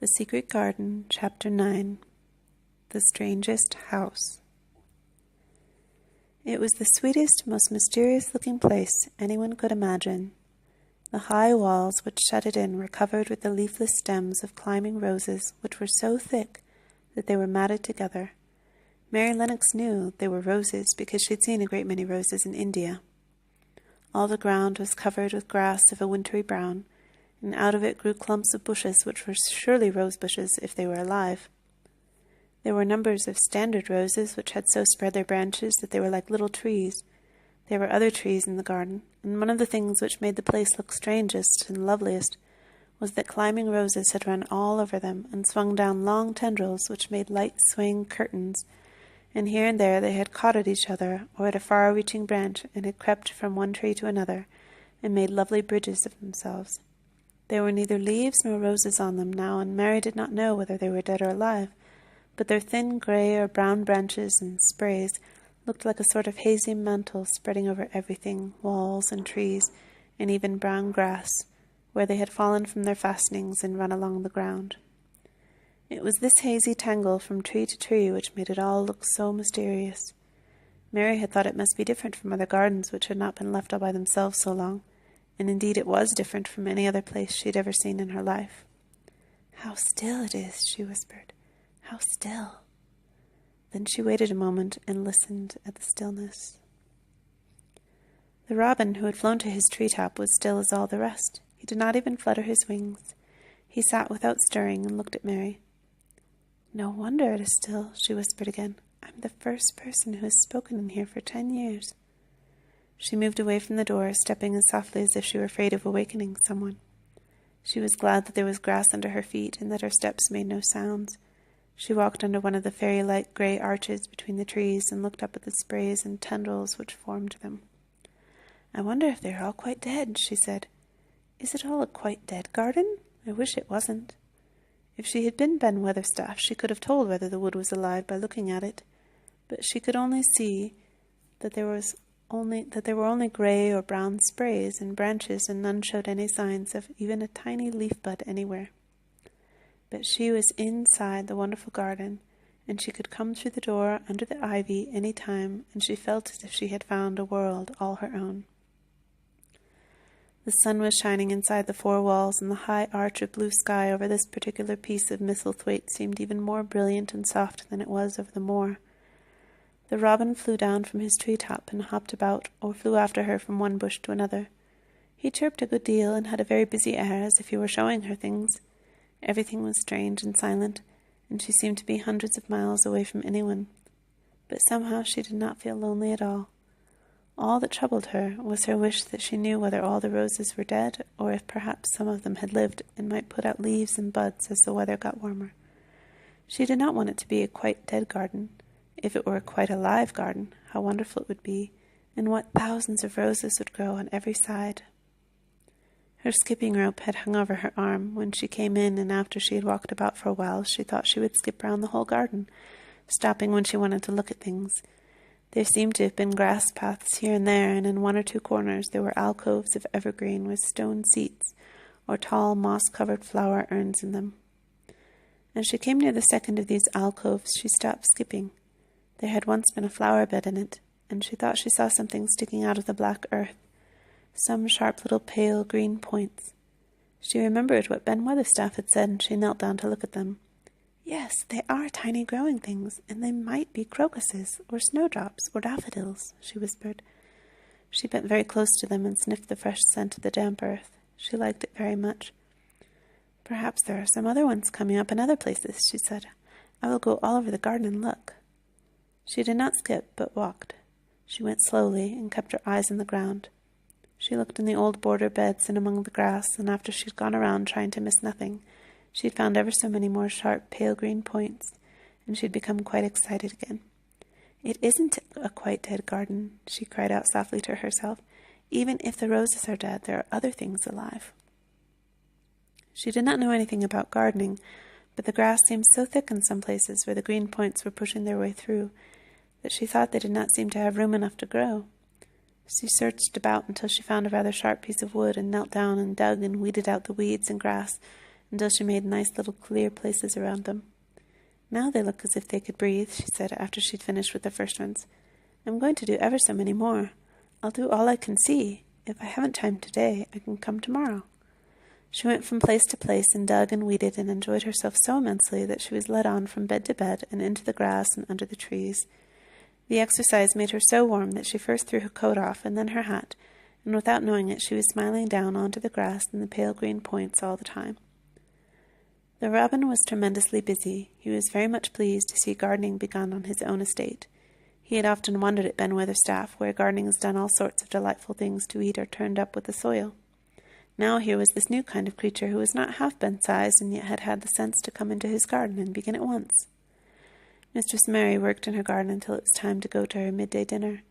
The Secret Garden, Chapter 9. The Strangest House. It was the sweetest, most mysterious-looking place anyone could imagine. The high walls which shut it in were covered with the leafless stems of climbing roses, which were so thick that they were matted together. Mary Lennox knew they were roses because she had seen a great many roses in India. All the ground was covered with grass of a wintry brown, and out of it grew clumps of bushes which were surely rose bushes if they were alive. There were numbers of standard roses which had so spread their branches that they were like little trees. There were other trees in the garden, and one of the things which made the place look strangest and loveliest was that climbing roses had run all over them and swung down long tendrils which made light swaying curtains, and here and there they had caught at each other or at a far-reaching branch and had crept from one tree to another and made lovely bridges of themselves. There were neither leaves nor roses on them now, and Mary did not know whether they were dead or alive, but their thin grey or brown branches and sprays looked like a sort of hazy mantle spreading over everything, walls and trees, and even brown grass, where they had fallen from their fastenings and run along the ground. It was this hazy tangle from tree to tree which made it all look so mysterious. Mary had thought it must be different from other gardens which had not been left all by themselves so long, and indeed it was different from any other place she had ever seen in her life. "How still it is," she whispered. "How still." Then she waited a moment and listened at the stillness. The robin who had flown to his treetop was still as all the rest. He did not even flutter his wings. He sat without stirring and looked at Mary. "No wonder it is still," she whispered again. "I'm the first person who has spoken in here for 10 years. She moved away from the door, stepping as softly as if she were afraid of awakening someone. She was glad that there was grass under her feet and that her steps made no sounds. She walked under one of the fairy-like grey arches between the trees and looked up at the sprays and tendrils which formed them. "I wonder if they are all quite dead," she said. "Is it all a quite dead garden? I wish it wasn't." If she had been Ben Weatherstaff, she could have told whether the wood was alive by looking at it, but she could only see that there were only grey or brown sprays and branches, and none showed any signs of even a tiny leaf bud anywhere. But she was inside the wonderful garden, and she could come through the door under the ivy any time, and she felt as if she had found a world all her own. The sun was shining inside the 4 walls, and the high arch of blue sky over this particular piece of Misselthwaite seemed even more brilliant and soft than it was over the moor. The robin flew down from his tree-top and hopped about, or flew after her from one bush to another. He chirped a good deal and had a very busy air, as if he were showing her things. Everything was strange and silent, and she seemed to be hundreds of miles away from anyone. But somehow she did not feel lonely at all. All that troubled her was her wish that she knew whether all the roses were dead, or if perhaps some of them had lived and might put out leaves and buds as the weather got warmer. She did not want it to be a quite dead garden. If it were a quite alive garden, how wonderful it would be, and what thousands of roses would grow on every side. Her skipping rope had hung over her arm when she came in, and after she had walked about for a while, she thought she would skip round the whole garden, stopping when she wanted to look at things. There seemed to have been grass paths here and there, and in 1 or 2 corners there were alcoves of evergreen with stone seats, or tall moss-covered flower urns in them. As she came near the second of these alcoves, she stopped skipping. There had once been a flower bed in it, and she thought she saw something sticking out of the black earth, some sharp little pale green points. She remembered what Ben Weatherstaff had said, and she knelt down to look at them. "Yes, they are tiny growing things, and they might be crocuses, or snowdrops, or daffodils," she whispered. She bent very close to them and sniffed the fresh scent of the damp earth. She liked it very much. "Perhaps there are some other ones coming up in other places," she said. "I will go all over the garden and look." She did not skip, but walked. She went slowly and kept her eyes on the ground. She looked in the old border beds and among the grass, and after she had gone around trying to miss nothing, she had found ever so many more sharp, pale green points, and she had become quite excited again. "It isn't a quite dead garden," she cried out softly to herself. "Even if the roses are dead, there are other things alive." She did not know anything about gardening, but the grass seemed so thick in some places where the green points were pushing their way through that she thought they did not seem to have room enough to grow. She searched about until she found a rather sharp piece of wood and knelt down and dug and weeded out the weeds and grass until she made nice little clear places around them. "Now they look as if they could breathe," she said after she'd finished with the first ones. "I'm going to do ever so many more. I'll do all I can see. If I haven't time today, I can come tomorrow." She went from place to place and dug and weeded and enjoyed herself so immensely that she was led on from bed to bed and into the grass and under the trees. The exercise made her so warm that she first threw her coat off and then her hat, and without knowing it she was smiling down onto the grass and the pale green points all the time. The robin was tremendously busy. He was very much pleased to see gardening begun on his own estate. He had often wondered at Ben Weatherstaff, where gardening has done all sorts of delightful things to eat or turned up with the soil. Now here was this new kind of creature who was not half Ben-sized and yet had had the sense to come into his garden and begin at once. Mistress Mary worked in her garden until it was time to go to her midday dinner.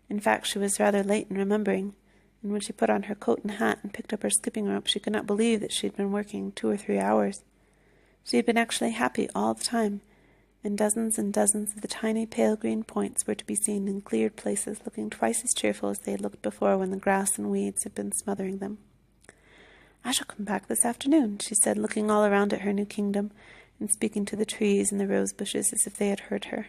In fact, she was rather late in remembering, and when she put on her coat and hat and picked up her skipping rope, she could not believe that she had been working 2 or 3 hours. She had been actually happy all the time, and dozens of the tiny pale green points were to be seen in cleared places, looking twice as cheerful as they had looked before when the grass and weeds had been smothering them. "I shall come back this afternoon," she said, looking all around at her new kingdom, and speaking to the trees and the rose bushes as if they had heard her.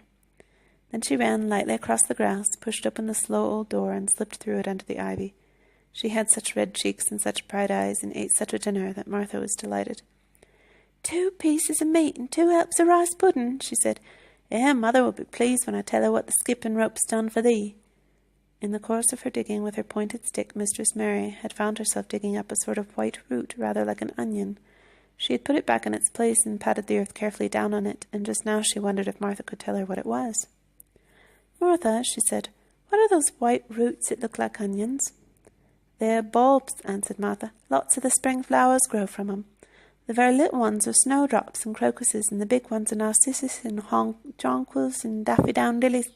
Then she ran lightly across the grass, pushed open the slow old door, and slipped through it under the ivy. She had such red cheeks and such bright eyes, and ate such a dinner that Martha was delighted. "2 pieces of meat and 2 helps of rice pudding," she said. Mother will be pleased when I tell her what the skipping rope's done for thee." In the course of her digging with her pointed stick, Mistress Mary had found herself digging up a sort of white root, rather like an onion. She had put it back in its place and patted the earth carefully down on it, and just now she wondered if Martha could tell her what it was. "Martha," she said, "what are those white roots that look like onions?" "They're bulbs," answered Martha. "Lots of the spring flowers grow from 'em. The very little ones are snowdrops and crocuses, and the big ones are narcissus and jonquils and daffodillies.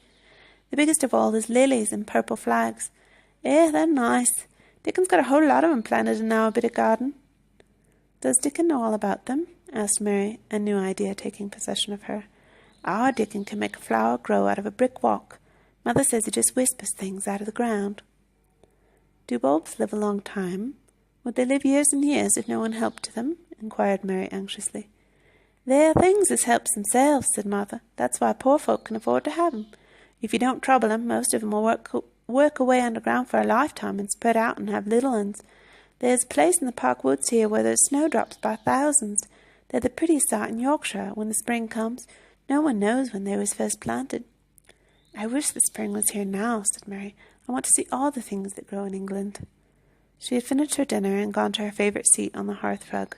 The biggest of all is lilies and purple flags. They're nice. Dickon's got a whole lot of 'em planted in our bit of garden." "Does Dickon know all about them?" asked Mary, a new idea taking possession of her. "Our Dickon can make a flower grow out of a brick walk. Mother says he just whispers things out of the ground." "Do bulbs live a long time? Would they live years and years if no one helped them?" inquired Mary anxiously. "They're things as helps themselves," said Martha. "That's why poor folk can afford to have 'em. If you don't trouble 'em, most of 'em will work away underground for a lifetime and spread out and have little uns. There's a place in the park woods here where there's snowdrops by thousands. They're the prettiest sight in Yorkshire when the spring comes. No one knows when they was first planted." "I wish the spring was here now," said Mary. "I want to see all the things that grow in England." She had finished her dinner and gone to her favourite seat on the hearth rug.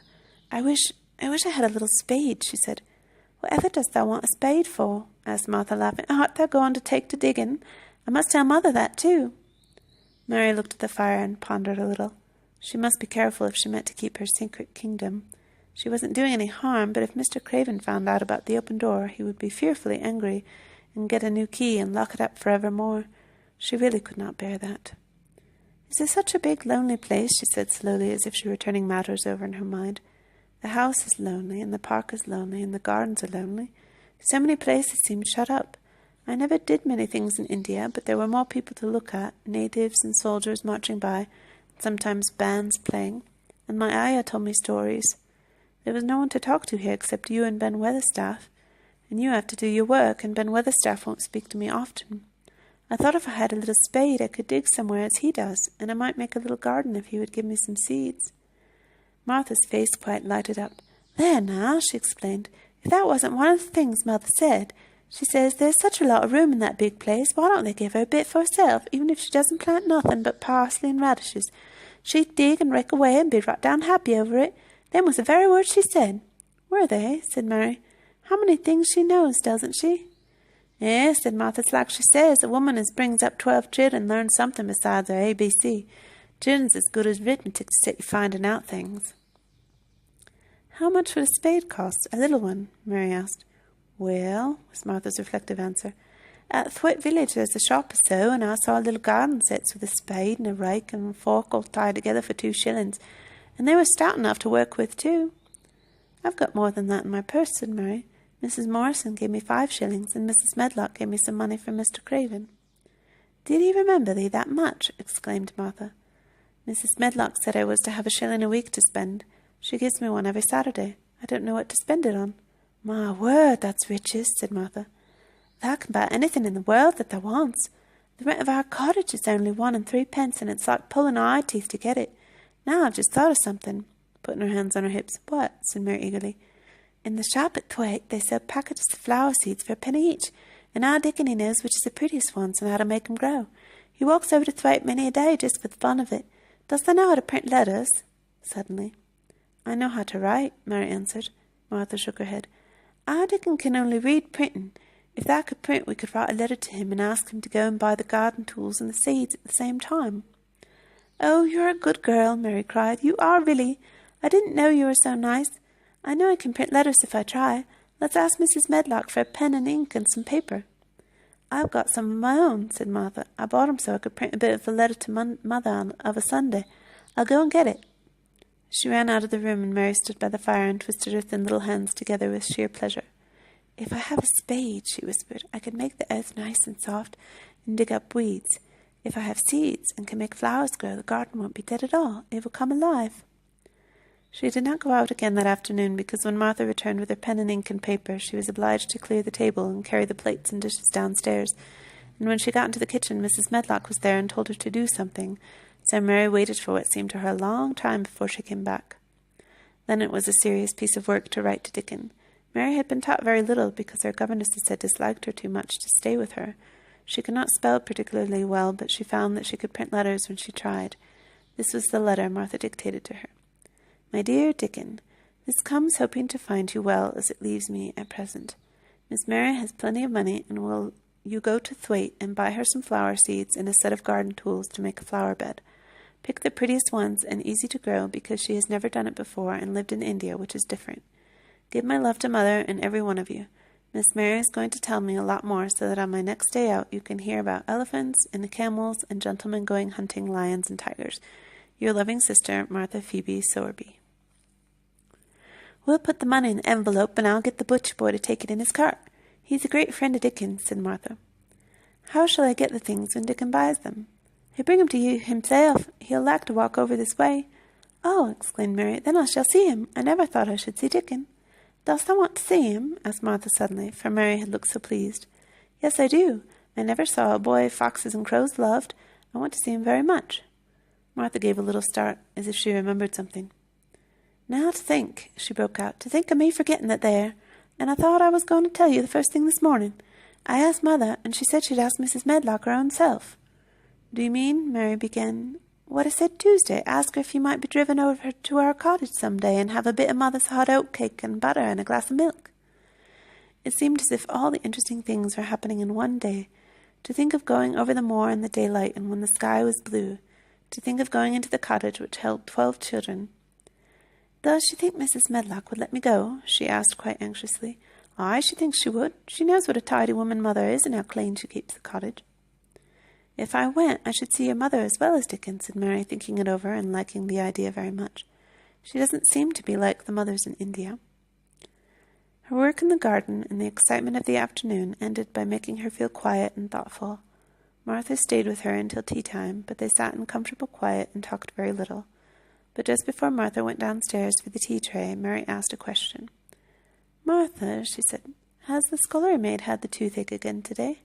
I wish I had a little spade," she said. "Whatever dost thou want a spade for?" asked Martha, laughing. "Art thou going to take to digging? I must tell mother that too." Mary looked at the fire and pondered a little. She must be careful if she meant to keep her secret kingdom. She wasn't doing any harm, but if Mr. Craven found out about the open door, he would be fearfully angry and get a new key and lock it up for evermore. She really could not bear that. "Is this such a big, lonely place?" she said slowly, as if she were turning matters over in her mind. "The house is lonely, and the park is lonely, and the gardens are lonely. So many places seem shut up. I never did many things in India, but there were more people to look at, natives and soldiers marching by, and sometimes bands playing, and my ayah told me stories. There was no one to talk to here except you and Ben Weatherstaff, and you have to do your work, and Ben Weatherstaff won't speak to me often. I thought if I had a little spade I could dig somewhere as he does, and I might make a little garden if he would give me some seeds." Martha's face quite lighted up. "There now," she explained, "if that wasn't one of the things Mother said. She says there's such a lot of room in that big place, why don't they give her a bit for herself, even if she doesn't plant nothing but parsley and radishes. She'd dig and rake away and be right down happy over it. Them was the very words she said." "Were they?" said Mary. "How many things she knows, doesn't she?" Said Martha, "it's like she says, a woman as brings up 12 children learns something besides her ABC. Children's as good as arithmetic to set you finding out things." "How much would a spade cost, a little one?" Mary asked. "Well," was Martha's reflective answer, "at Thwaite village there's a shop or so, and I saw little garden sets with a spade and a rake and a fork all tied together for 2 shillings, and they were stout enough to work with too." "I've got more than that in my purse," said Mary. "Mrs. Morrison gave me 5 shillings, and Mrs. Medlock gave me some money from Mr. Craven." "Did he remember thee that much?" exclaimed Martha. "Mrs. Medlock said I was to have 1 shilling a week to spend. She gives me one every Saturday. I don't know what to spend it on." "My word, that's riches," said Martha. "Thou can buy anything in the world that thou wants. The rent of our cottage is only 1 and 3 pence, and it's like pulling our eye teeth to get it. Now I've just thought of something," putting her hands on her hips. "What?" said Mary eagerly. "In the shop at Thwaite they sell packets of flower seeds for a penny each, and our Dickon knows which is the prettiest ones and how to make 'em grow. He walks over to Thwaite many a day just for the fun of it. Dost thou know how to print letters?" suddenly. "I know how to write," Mary answered. Martha shook her head. "Our Dickon can only read printing. If thou could print, we could write a letter to him and ask him to go and buy the garden tools and the seeds at the same time." "Oh, you're a good girl," Mary cried. "You are really. I didn't know you were so nice. I know I can print letters if I try. Let's ask Mrs. Medlock for a pen and ink and some paper." "I've got some of my own," said Martha. "I bought 'em so I could print a bit of a letter to Mother of a Sunday. I'll go and get it." She ran out of the room, and Mary stood by the fire and twisted her thin little hands together with sheer pleasure. "If I have a spade," she whispered, "I could make the earth nice and soft and dig up weeds. If I have seeds and can make flowers grow, the garden won't be dead at all. It will come alive." She did not go out again that afternoon, because when Martha returned with her pen and ink and paper, she was obliged to clear the table and carry the plates and dishes downstairs, and when she got into the kitchen, Mrs. Medlock was there and told her to do something, so Mary waited for what seemed to her a long time before she came back. Then it was a serious piece of work to write to Dickon. Mary had been taught very little because her governesses had disliked her too much to stay with her. She could not spell particularly well, but she found that she could print letters when she tried. This was the letter Martha dictated to her. "My dear Dickon, this comes hoping to find you well as it leaves me at present. Miss Mary has plenty of money, and will you go to Thwaite and buy her some flower seeds and a set of garden tools to make a flower bed. Pick the prettiest ones and easy to grow, because she has never done it before and lived in India, which is different. Give my love to Mother and every one of you. Miss Mary is going to tell me a lot more, so that on my next day out you can hear about elephants and the camels and gentlemen going hunting lions and tigers. Your loving sister, Martha Phoebe Sowerby." "We'll put the money in the envelope, and I'll get the butcher boy to take it in his cart. He's a great friend of Dickon's," said Martha. "How shall I get the things when Dickon buys them?" "He'll bring 'em to you himself. He'll like to walk over this way." "Oh," exclaimed Mary, "then I shall see him. I never thought I should see Dickon." "Dost thou want to see him?" asked Martha suddenly, for Mary had looked so pleased. "Yes, I do. I never saw a boy foxes and crows loved. I want to see him very much." Martha gave a little start, as if she remembered something. "Now to think," she broke out, "to think of me forgetting that there. And I thought I was going to tell you the first thing this morning. I asked Mother, and she said she'd ask Mrs. Medlock her own self." "Do you mean," Mary began, "what I said Tuesday? Ask her if you might be driven over to our cottage some day and have a bit of Mother's hot oat cake and butter and a glass of milk." It seemed as if all the interesting things were happening in one day. To think of going over the moor in the daylight and when the sky was blue. To think of going into the cottage which held 12 children. "Does she think Mrs. Medlock would let me go?" she asked quite anxiously. "Aye, she thinks she would. She knows what a tidy woman Mother is and how clean she keeps the cottage." "If I went, I should see your mother as well as Dickon," said Mary, thinking it over and liking the idea very much. "She doesn't seem to be like the mothers in India." Her work in the garden and the excitement of the afternoon ended by making her feel quiet and thoughtful. Martha stayed with her until tea-time, but they sat in comfortable quiet and talked very little. But just before Martha went downstairs for the tea-tray, Mary asked a question. "Martha," she said, "has the scullery maid had the toothache again today?"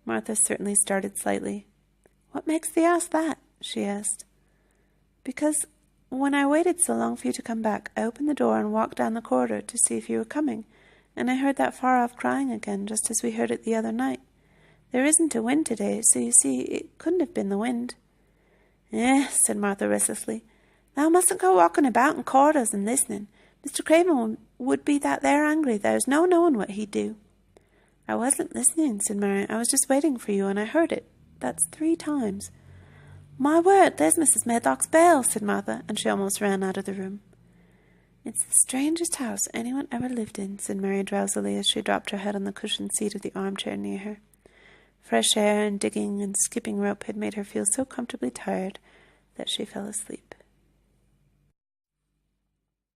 Martha certainly started slightly. "What makes thee ask that?" she asked. "Because when I waited so long for you to come back, I opened the door and walked down the corridor to see if you were coming, and I heard that far-off crying again, just as we heard it the other night. There isn't a wind today, so you see it couldn't have been the wind." Said Martha restlessly. "Thou mustn't go walking about in corridors and listening. Mr. Craven would be that there angry, there's no knowing what he'd do." "I wasn't listening," said Mary. "I was just waiting for you, and I heard it. That's 3 times. "My word, there's Mrs. Medlock's bell," said Martha, and she almost ran out of the room. "It's the strangest house anyone ever lived in," said Mary drowsily as she dropped her head on the cushioned seat of the armchair near her. Fresh air and digging and skipping rope had made her feel so comfortably tired that she fell asleep.